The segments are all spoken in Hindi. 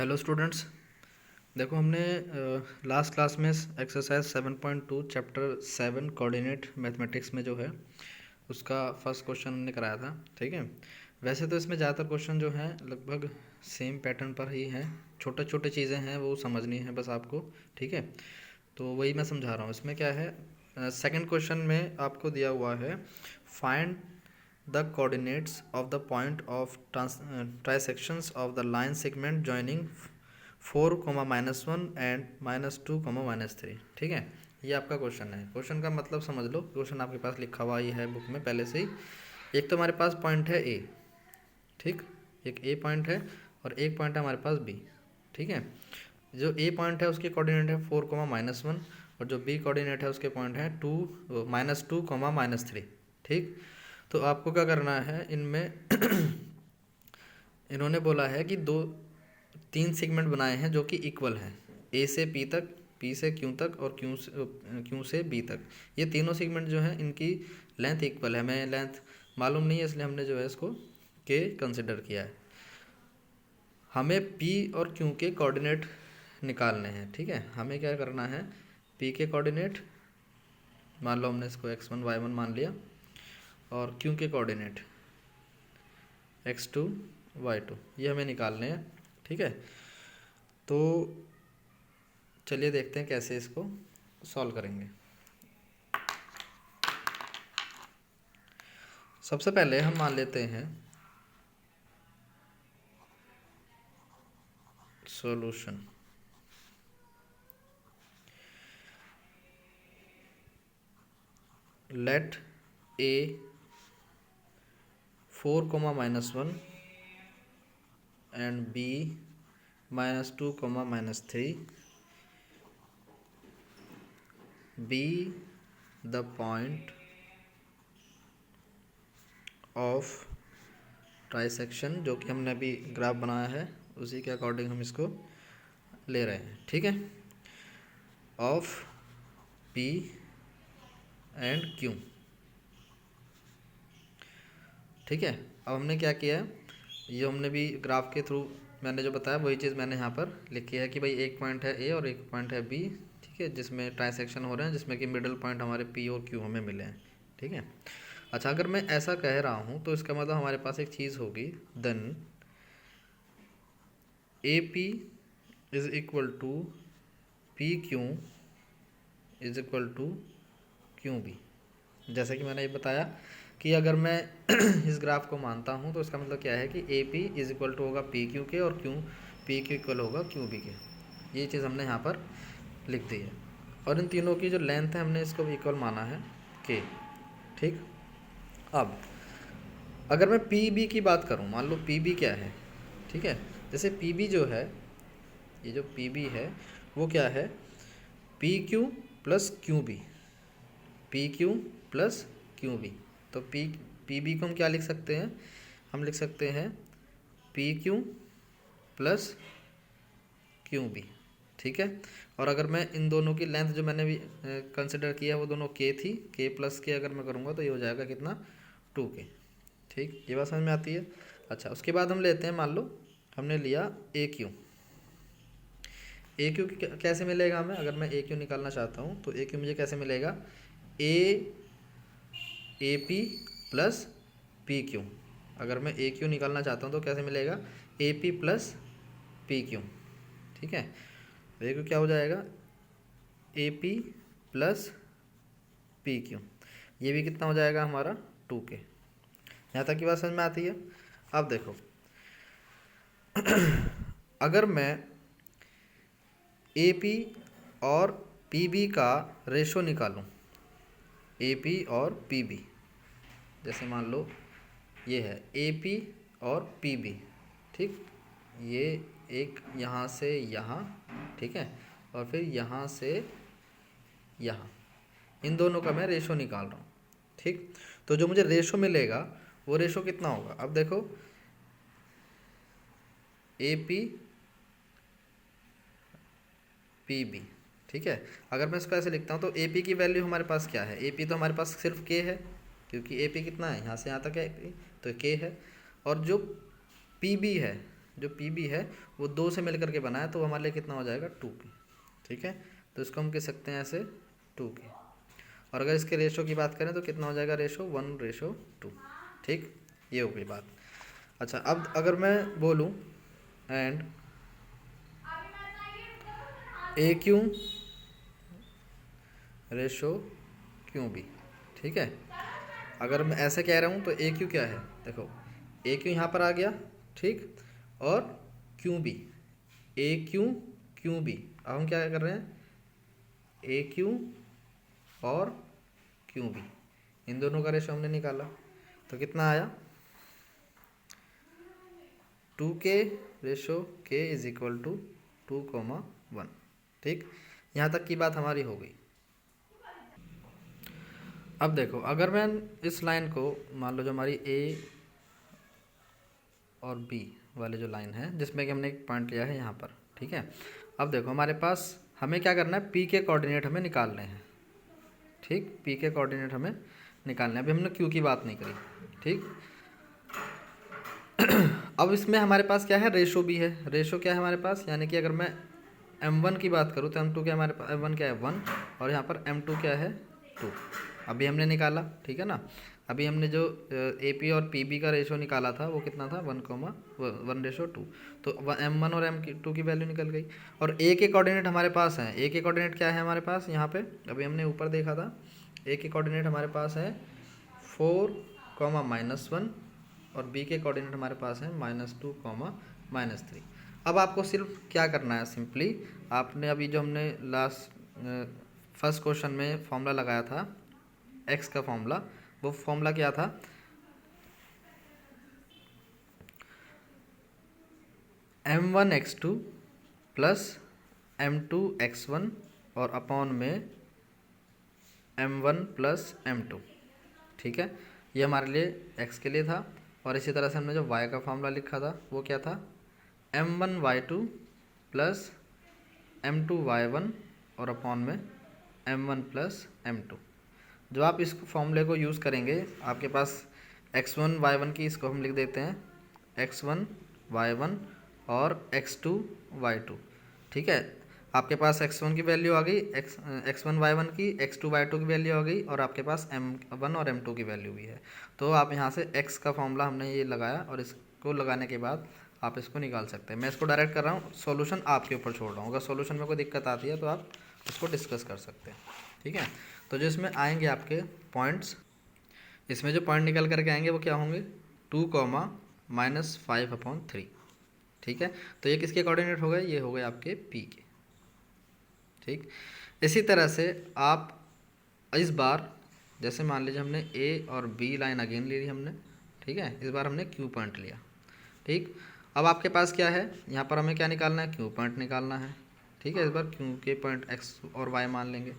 Hello students. देखो हमने लास्ट क्लास में एक्सरसाइज 7.2 चैप्टर 7 कोऑर्डिनेट मैथमेटिक्स में जो है उसका फर्स्ट क्वेश्चन हमने कराया था। ठीक है, वैसे तो इसमें ज़्यादातर क्वेश्चन जो हैं लगभग सेम पैटर्न पर ही हैं, छोटे छोटे चीज़ें हैं वो समझनी है बस आपको। ठीक है, तो वही मैं समझा रहा हूँ। इसमें क्या है, सेकंड क्वेश्चन में आपको दिया हुआ है find the coordinates of the point of trisections of the line segment joining 4, -1 and -2, -3। ठीक है, ये आपका क्वेश्चन है। क्वेश्चन का मतलब समझ लो, क्वेश्चन आपके पास लिखा हुआ ही है बुक में पहले से ही। एक तो हमारे पास पॉइंट है ए, ठीक, एक ए पॉइंट है और एक पॉइंट है हमारे पास बी। ठीक है, जो ए पॉइंट है उसके कोऑर्डिनेट है 4, -1 और जो बी कोऑर्डिनेट है उसके पॉइंट है -2, -3। ठीक, तो आपको क्या करना है इनमें इन्होंने बोला है कि तीन सेगमेंट बनाए हैं जो कि इक्वल हैं, ए से पी तक, पी से क्यू तक और क्यू से बी तक। ये तीनों सेगमेंट जो हैं इनकी लेंथ इक्वल है। हमें लेंथ मालूम नहीं है इसलिए हमने जो है इसको के कंसिडर किया है। हमें पी और क्यू के कोऑर्डिनेट निकालने हैं। ठीक है, हमें क्या करना है, पी के कोऑर्डिनेट मान लो हमने इसको x1 y1 मान लिया और क्यू के कोऑर्डिनेट x2 y2 ये हमें निकालने हैं। ठीक है, तो चलिए देखते हैं कैसे इसको सॉल्व करेंगे। सबसे पहले हम मान लेते हैं solution. Let a 4, -1 and b -2, -3 be the point of trisection, जो कि हमने अभी ग्राफ बनाया है उसी के अकॉर्डिंग हम इसको ले रहे हैं। ठीक है, ऑफ पी एंड क्यू। ठीक है, अब हमने क्या किया है, ये हमने भी ग्राफ के थ्रू मैंने जो बताया वही चीज़ मैंने यहाँ पर लिखी है कि भाई एक पॉइंट है ए और एक पॉइंट है बी। ठीक है, जिसमें ट्राइसेक्शन हो रहे हैं, जिसमें कि मिडिल पॉइंट हमारे पी और क्यू हमें मिले हैं। ठीक है, अच्छा अगर मैं ऐसा कह रहा हूँ तो इसका मतलब हमारे पास एक चीज़ होगी, then A P is equal to P Q is equal to Q B. जैसे कि मैंने ये बताया कि अगर मैं इस ग्राफ को मानता हूँ तो इसका मतलब क्या है कि A P is equal to होगा पी क्यू के और पी क्यू इक्वल होगा क्यू बी के। ये चीज़ हमने यहाँ पर लिख दी है और इन तीनों की जो लेंथ है हमने इसको इक्वल माना है के। ठीक, अब अगर मैं पी बी की बात करूँ, मान लो पी बी क्या है। ठीक है, जैसे पी बी जो है, ये जो पी बी है वो क्या है, P Q plus Q B, P Q plus Q B. तो पी बी को हम क्या लिख सकते हैं, हम लिख सकते हैं P Q plus Q B. ठीक है, और अगर मैं इन दोनों की लेंथ जो मैंने भी कंसिडर किया वो दोनों के थी, के प्लस के अगर मैं करूँगा तो ये हो जाएगा कितना, 2k। ठीक, ये बात समझ में आती है। अच्छा, उसके बाद हम लेते हैं, मान लो हमने लिया ए क्यू। ए क्यू कैसे मिलेगा हमें, अगर मैं ए क्यू निकालना चाहता हूँ तो ए क्यू मुझे कैसे मिलेगा, A P plus P Q. अगर मैं ए क्यू निकालना चाहता हूँ तो कैसे मिलेगा, A P plus P Q. ठीक है, तो ए क्यू क्या हो जाएगा, A P plus P Q. ये भी कितना हो जाएगा हमारा, 2k। यहाँ तक की बात समझ में आती है। अब देखो अगर मैं ए पी और पी बी का रेशो निकालूं, ए पी और पी बी, जैसे मान लो ये है ए पी और पी बी। ठीक, ये एक यहाँ से यहाँ, ठीक है, और फिर यहाँ से यहाँ, इन दोनों का मैं रेशो निकाल रहा हूँ। ठीक, तो जो मुझे रेशो मिलेगा वो रेशो कितना होगा, अब देखो ए पी पी बी। ठीक है, अगर मैं इसको ऐसे लिखता हूँ तो ए पी की वैल्यू हमारे पास क्या है, ए पी तो हमारे पास सिर्फ के है, क्योंकि ए पी कितना है, यहाँ से यहाँ तक है तो के है। और जो पी बी है जो पी बी है वो 2 से मिल करके बना है, तो हमारे लिए कितना हो जाएगा 2p। ठीक है, तो इसको हम कह सकते हैं ऐसे 2k। और अगर इसके रेशो की बात करें तो कितना हो जाएगा रेशो 1:2। ठीक, ये हो गई बात। अच्छा, अब अगर मैं बोलूँ and A Q ratio Q B. ठीक है, अगर मैं ऐसे कह रहा हूँ तो ए क्यू क्या है, देखो ए क्यू यहाँ पर आ गया, ठीक, और Q B, A Q Q B. अब हम क्या कर रहे हैं, ए क्यू और क्यू बी, इन दोनों का रेशो हमने निकाला, तो कितना आया 2k ratio k is equal to 2,1। ठीक, यहाँ तक की बात हमारी हो गई। अब देखो, अगर मैं इस लाइन को मान लो जो हमारी a और b वाले जो लाइन है जिसमें कि हमने एक पॉइंट लिया है यहाँ पर, ठीक है। अब देखो हमारे पास हमें क्या करना है, p के कोऑर्डिनेट हमें निकालने हैं। ठीक, p के कोऑर्डिनेट हमें निकालने हैं, अभी हमने q की बात नहीं करी। ठीक, अब इसमें हमारे पास क्या है, रेशो भी है। रेशो क्या है हमारे पास, यानी कि अगर मैं m1 की बात करूँ तो m2 क्या हमारे पास, m1 क्या है 1 और यहाँ पर m2 क्या है 2। अभी हमने निकाला, ठीक है ना। अभी हमने जो AP और PB का रेशो निकाला था वो कितना था 1:2। तो m1 और m2 की वैल्यू निकल गई। और A के कोऑर्डिनेट हमारे पास हैं। A के कोऑर्डिनेट क्या है हमारे पास, यहाँ पे अभी हमने ऊपर देखा था, A के कोऑर्डिनेट हमारे पास है 4,-1 और B के कोऑर्डिनेट हमारे पास है -2,-3। अब आपको सिर्फ क्या करना है, सिंपली आपने अभी जो हमने लास्ट फर्स्ट क्वेश्चन में फॉर्मूला लगाया था x का फॉर्मूला, वो फॉर्मूला क्या था, m1x2 प्लस m2x1 और अपॉन में m1 प्लस m2। ठीक है, ये हमारे लिए x के लिए था। और इसी तरह से हमने जो y का फॉर्मूला लिखा था वो क्या था, m1y2 प्लस m2y1 और अपॉन में m1 प्लस m2। जो आप इस फॉर्मूले को यूज़ करेंगे, आपके पास x1 y1 की, इसको हम लिख देते हैं x1 y1 और x2 y2। ठीक है, आपके पास x1 की वैल्यू आ गई, x1 y1 की, x2 y2 की वैल्यू आ गई, और आपके पास m1 और m2 की वैल्यू भी है। तो आप यहाँ से x का फॉर्मूला हमने ये लगाया और इसको लगाने के बाद आप इसको निकाल सकते हैं। मैं इसको डायरेक्ट कर रहा हूँ, सॉल्यूशन आपके ऊपर छोड़ रहा हूँ। अगर सॉल्यूशन में कोई दिक्कत आती है तो आप इसको डिस्कस कर सकते हैं। ठीक है, तो जो इसमें आएंगे आपके पॉइंट्स, इसमें जो पॉइंट निकल करके आएंगे वो क्या होंगे, 2,-5/3। ठीक है, तो ये किसके कोऑर्डिनेट हो गए, ये हो गए आपके p के। ठीक, इसी तरह से आप इस बार जैसे मान लीजिए हमने a और b लाइन अगेन ले ली हमने, ठीक है, इस बार हमने q पॉइंट लिया। ठीक, अब आपके पास क्या है, यहाँ पर हमें क्या निकालना है, q पॉइंट निकालना है। ठीक है, इस बार q के पॉइंट x और y मान लेंगे।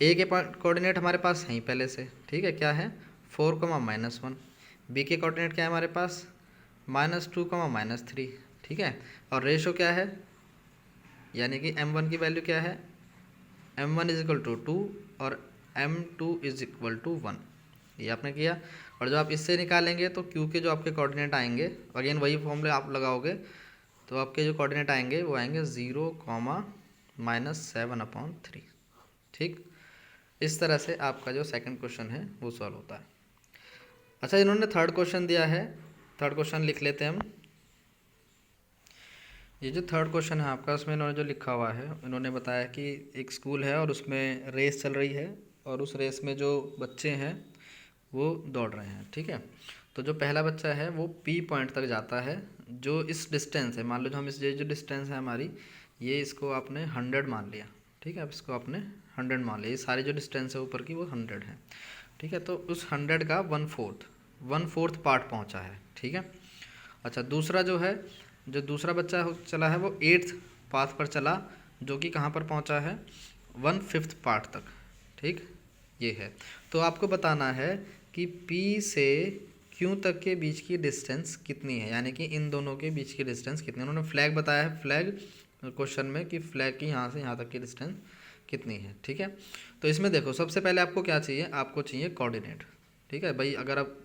a के कोऑर्डिनेट हमारे पास हैं ही पहले से, ठीक है, क्या है 4,-1। b के कोऑर्डिनेट क्या है हमारे पास -2,-3। ठीक है, और रेशो क्या है, यानी कि m1 की वैल्यू क्या है, m1 = 2 और m2 = 1। ये आपने किया। और जो आप इससे निकालेंगे तो q के जो आपके कोऑर्डिनेट आएंगे, अगेन वही फॉर्मूले आप लगाओगे, तो आपके जो कोऑर्डिनेट आएंगे वो आएंगे 0,-7/3। ठीक, इस तरह से आपका जो सेकंड क्वेश्चन है वो सॉल्व होता है। अच्छा, इन्होंने थर्ड क्वेश्चन दिया है, थर्ड क्वेश्चन लिख लेते हैं हम। ये जो थर्ड क्वेश्चन है आपका, उसमें इन्होंने जो लिखा हुआ है, इन्होंने बताया कि एक स्कूल है और उसमें रेस चल रही है और उस रेस में जो बच्चे हैं वो दौड़ रहे हैं। ठीक है, तो जो पहला बच्चा है वो P पॉइंट तक जाता है, जो इस डिस्टेंस है, मान लो जो हम इस जो डिस्टेंस है हमारी, ये इसको आपने 100 मान लिया। ठीक है, अब इसको आपने 100 मान लिया, ये सारी जो डिस्टेंस है ऊपर की वो 100 है। ठीक है, तो उस 100 का 1/4 पार्ट पहुंचा है। ठीक है, अच्छा, दूसरा जो है, जो दूसरा बच्चा चला है वो 8th पाथ पर चला, जो कि कहाँ पर पहुंचा है 1/5 पार्ट तक। ठीक, ये है। तो आपको बताना है कि P से Q तक के बीच की डिस्टेंस कितनी है, यानी कि इन दोनों के बीच की डिस्टेंस कितनी है। उन्होंने फ्लैग बताया है, फ्लैग क्वेश्चन में, कि फ्लैग की यहाँ से यहाँ तक की डिस्टेंस कितनी है। ठीक है, तो इसमें देखो सबसे पहले आपको क्या चाहिए, आपको चाहिए कोऑर्डिनेट। ठीक है भाई, अगर आप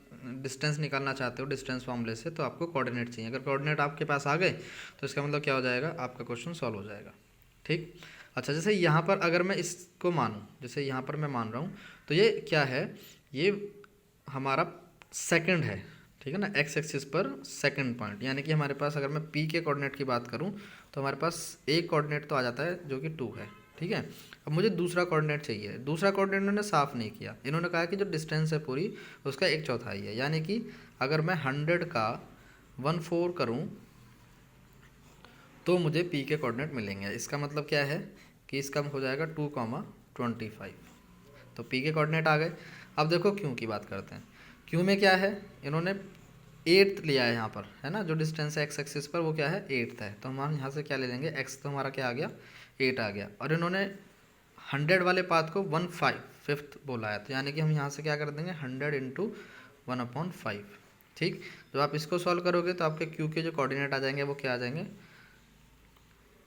डिस्टेंस निकालना चाहते हो डिस्टेंस फॉर्मूले से तो आपको कोऑर्डिनेट चाहिए। अगर कोऑर्डिनेट आपके पास आ गए तो इसका मतलब क्या हो जाएगा, आपका क्वेश्चन सॉल्व हो जाएगा। ठीक। अच्छा, जैसे यहाँ पर अगर मैं इसको मानूँ, जैसे यहाँ पर मैं मान रहा हूँ, तो ये क्या है, ये हमारा सेकंड है, ठीक है ना, एक्स एक्सिस पर सेकंड पॉइंट, यानी कि हमारे पास अगर मैं पी के कोऑर्डिनेट की बात करूँ तो हमारे पास एक कोऑर्डिनेट तो आ जाता है जो कि 2 है। ठीक है, अब मुझे दूसरा कोऑर्डिनेट चाहिए। दूसरा कोऑर्डिनेट इन्होंने साफ नहीं किया, इन्होंने कहा कि जो डिस्टेंस है पूरी उसका 1/4 है, यानी कि अगर मैं 100 का 1/4 करूँ तो मुझे पी के कोऑर्डिनेट मिलेंगे। इसका मतलब क्या है कि इसका हो जाएगा 2,25। तो पी के कोऑर्डिनेट आ गए। अब देखो क्यू की बात करते हैं। क्यू में क्या है, इन्होंने 8 लिया है यहाँ पर, है ना, जो डिस्टेंस है एक्स एक्सिस पर वो क्या है 8 है, तो हम यहाँ से क्या ले लेंगे, एक्स तो हमारा क्या आ गया 8 आ गया, और इन्होंने 100 वाले पाथ को 1/5 बोला है, तो यानी कि हम यहाँ से क्या कर देंगे 100 × 1/5। ठीक, जब आप इसको सॉल्व करोगे तो आपके क्यू के जो कोऑर्डिनेट आ जाएंगे वो क्या आ जाएंगे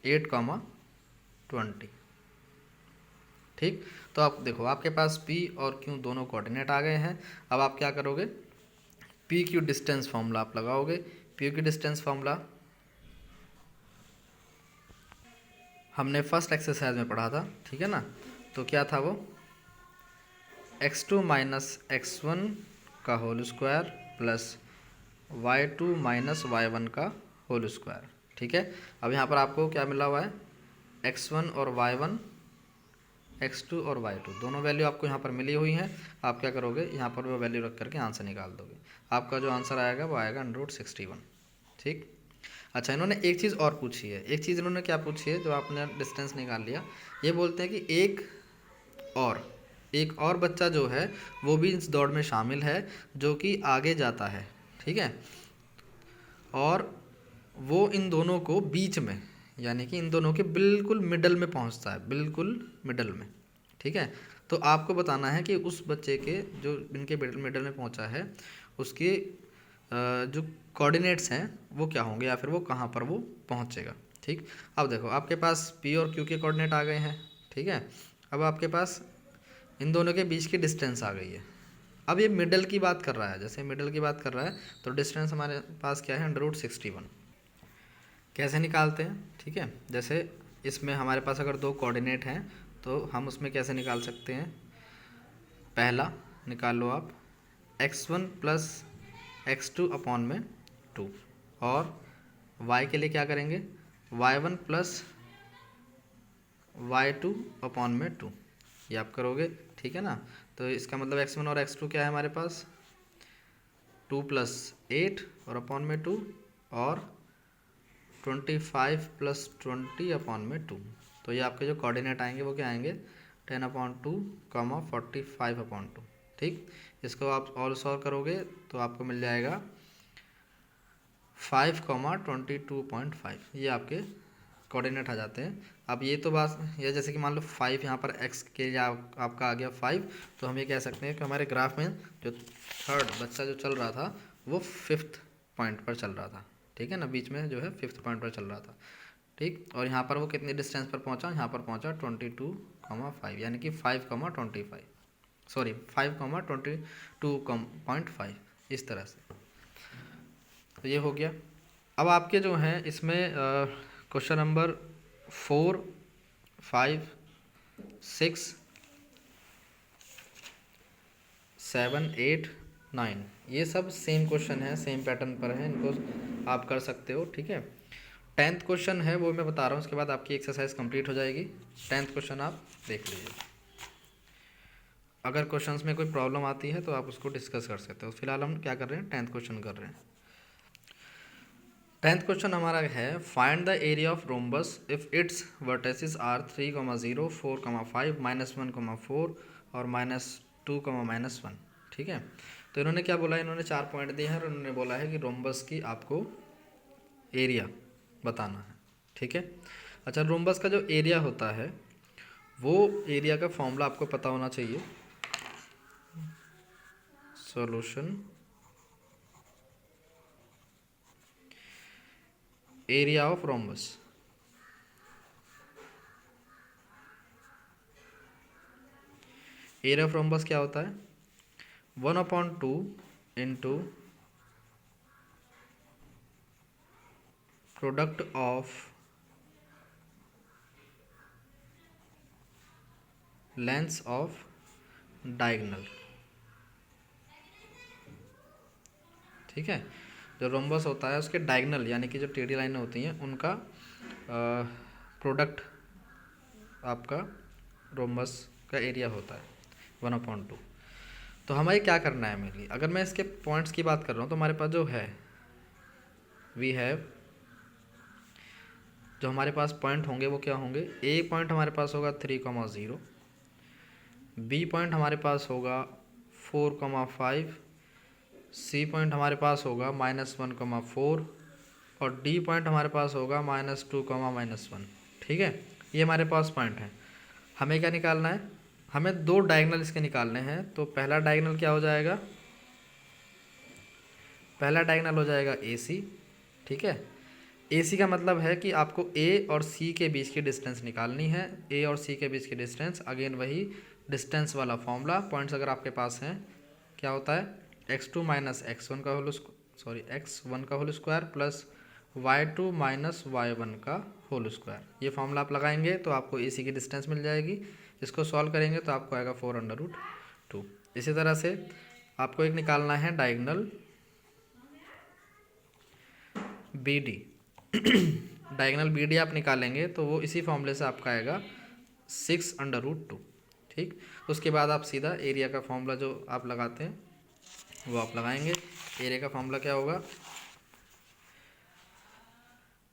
8,20। ठीक, तो आप देखो आपके पास P और Q दोनों कोऑर्डिनेट आ गए हैं। अब आप क्या करोगे, पी क्यू डिस्टेंस फार्मूला आप लगाओगे। पी क्यू डिस्टेंस फार्मूला हमने फर्स्ट एक्सरसाइज में पढ़ा था, ठीक है ना, तो क्या था वो x2 - x1 का whole square plus y2 - y1 का होल स्क्वायर। ठीक है, अब यहाँ पर आपको क्या मिला हुआ है x1 और y1, x2 और y2 दोनों वैल्यू आपको यहाँ पर मिली हुई हैं। आप क्या करोगे, यहाँ पर वो वैल्यू रख करके आंसर निकाल दोगे। आपका जो आंसर आएगा वो आएगा √61। ठीक। अच्छा, इन्होंने एक चीज़ और पूछी है। एक चीज़ इन्होंने क्या पूछी है, जो आपने डिस्टेंस निकाल लिया, ये बोलते हैं कि एक और बच्चा जो है वो भी इस दौड़ में शामिल है जो कि आगे जाता है। ठीक है, और वो इन दोनों को बीच में, यानी कि इन दोनों के बिल्कुल मिडल में पहुंचता है, बिल्कुल मिडल में। ठीक है, तो आपको बताना है कि उस बच्चे के जो इनके मिडल में पहुंचा है उसके जो कोऑर्डिनेट्स हैं वो क्या होंगे, या फिर वो कहाँ पर वो पहुंचेगा। ठीक, अब देखो आपके पास पी और क्यू के कोऑर्डिनेट आ गए हैं। ठीक है, अब आपके पास इन दोनों के बीच की डिस्टेंस आ गई है। अब ये मिडल की बात कर रहा है, जैसे मिडल की बात कर रहा है तो डिस्टेंस हमारे पास क्या है √61। कैसे निकालते हैं, ठीक है, जैसे इसमें हमारे पास अगर 2 कोऑर्डिनेट हैं तो हम उसमें कैसे निकाल सकते हैं। पहला निकाल लो आप x1 + x2 अपॉन में 2, और y के लिए क्या करेंगे y1 + y2 अपॉन में 2, ये आप करोगे। ठीक है ना, तो इसका मतलब x1 और x2 क्या है हमारे पास 2 + 8 और अपॉन में 2, और 25 + 20 अपॉन में 2। तो ये आपके जो कोऑर्डिनेट आएंगे वो क्या आएंगे 10/2, 45/2। ठीक, इसको आप ऑल सॉल्व करोगे तो आपको मिल जाएगा 5,22.5, ये आपके कोऑर्डिनेट आ जाते हैं। अब ये तो बात ये, जैसे कि मान लो 5 यहाँ पर x के लिए आपका आ गया 5, तो हम ये कह सकते हैं कि हमारे ग्राफ में जो थर्ड बच्चा जो चल रहा था वो 5th पॉइंट पर चल रहा था। ठीक है ना, बीच में जो है 5th पॉइंट पर चल रहा था। ठीक, और यहाँ पर वो कितनी डिस्टेंस पर पहुँचा, यहाँ पर पहुँचा 22,5, यानी कि 5,25, सॉरी 5,22.5, इस तरह से। तो ये हो गया। अब आपके जो हैं इसमें क्वेश्चन नंबर 4, 5, 6, 7, 8, 9 ये सब सेम क्वेश्चन है, सेम पैटर्न पर है, इनको आप कर सकते हो। ठीक है, 10th क्वेश्चन है वो मैं बता रहा हूँ, उसके बाद आपकी एक्सरसाइज कंप्लीट हो जाएगी। 10th क्वेश्चन आप देख लीजिए। अगर क्वेश्चंस में कोई प्रॉब्लम आती है तो आप उसको डिस्कस कर सकते हो। फिलहाल हम क्या कर रहे हैं 10th क्वेश्चन कर रहे हैं। 10th क्वेश्चन हमारा है find the area of rhombus if its vertices are 3,0, 4,5, -1,4 और -2, -1। ठीक है, तो इन्होंने क्या बोला, इन्होंने 4 पॉइंट दिए हैं और इन्होंने बोला है कि रोम्बस की आपको एरिया बताना है। ठीक है, अच्छा, रोम्बस का जो एरिया होता है वो एरिया का फॉर्मूला आपको पता होना चाहिए। Solution area of rhombus, area of rhombus क्या होता है, 1/2 into product of lengths of diagonal. ठीक है, जो रोम्बस होता है उसके डायगोनल यानी कि जो टेढ़ी लाइनें होती हैं उनका प्रोडक्ट आपका रोम्बस का एरिया होता है 1/2। तो हमें क्या करना है मेनली, अगर मैं इसके पॉइंट्स की बात कर रहा हूँ तो हमारे पास जो है वी हैव, जो हमारे पास पॉइंट होंगे वो क्या होंगे, ए पॉइंट हमारे पास होगा 3,0, बी पॉइंट हमारे पास होगा 4,5, सी पॉइंट हमारे पास होगा -1,4 और डी पॉइंट हमारे पास होगा -2, -1। ठीक है, ये हमारे पास पॉइंट है। हमें क्या निकालना है, हमें दो डायगोनल इसके निकालने हैं। तो पहला डायगोनल क्या हो जाएगा, पहला डायगोनल हो जाएगा ए सी। ठीक है, ए सी का मतलब है कि आपको ए और सी के बीच की डिस्टेंस निकालनी है। ए और सी के बीच की डिस्टेंस, अगेन वही डिस्टेंस वाला फॉर्मूला, पॉइंट्स अगर आपके पास हैं क्या होता है, x2 माइनस x1 का होल x1 का whole square plus y2 minus y1 का होल स्क्वायर। ये फॉर्मूला आप लगाएंगे तो आपको ए सी की डिस्टेंस मिल जाएगी। इसको सॉल्व करेंगे तो आपको आएगा 4√2। इसी तरह से आपको एक निकालना है diagonal B D. Diagonal B D आप निकालेंगे तो वो इसी फॉर्मूले से आपका आएगा 6√2। ठीक, उसके बाद आप सीधा एरिया का फॉर्मूला जो आप लगाते हैं वो आप लगाएंगे। एरिया का फॉर्मूला क्या होगा,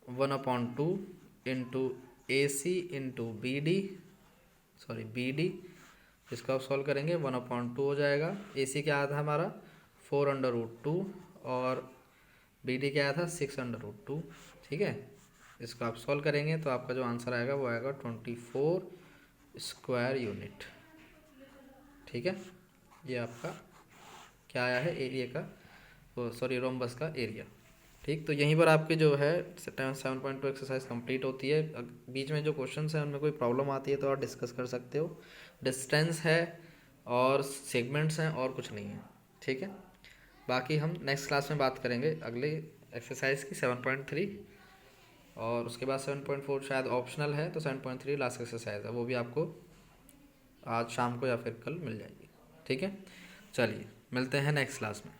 1/2 इंटू ए सी इंटू बी डी। इसको आप सॉल्व करेंगे 1/2 हो जाएगा। ए सी क्या आया था हमारा 4√2 और बी डी क्या आया था 6√2। ठीक है, इसको आप सॉल्व करेंगे तो आपका जो आंसर आएगा वो आएगा 24 स्क्वायर यूनिट। ठीक है, ये आपका क्या आया है एरिया का, रोम्बस का एरिया। ठीक, तो यहीं पर आपकी जो है 7.2 एक्सरसाइज कंप्लीट होती है। बीच में जो क्वेश्चंस हैं उनमें कोई प्रॉब्लम आती है तो आप डिस्कस कर सकते हो। डिस्टेंस है और सेगमेंट्स हैं और कुछ नहीं है। ठीक है, बाकी हम नेक्स्ट क्लास में बात करेंगे अगले एक्सरसाइज की 7.3 और उसके बाद 7.4 शायद ऑप्शनल है, तो 7.3 लास्ट एक्सरसाइज है, वो भी आपको आज शाम को या फिर कल मिल जाएगी। ठीक है, चलिए मिलते हैं नेक्स्ट क्लास में।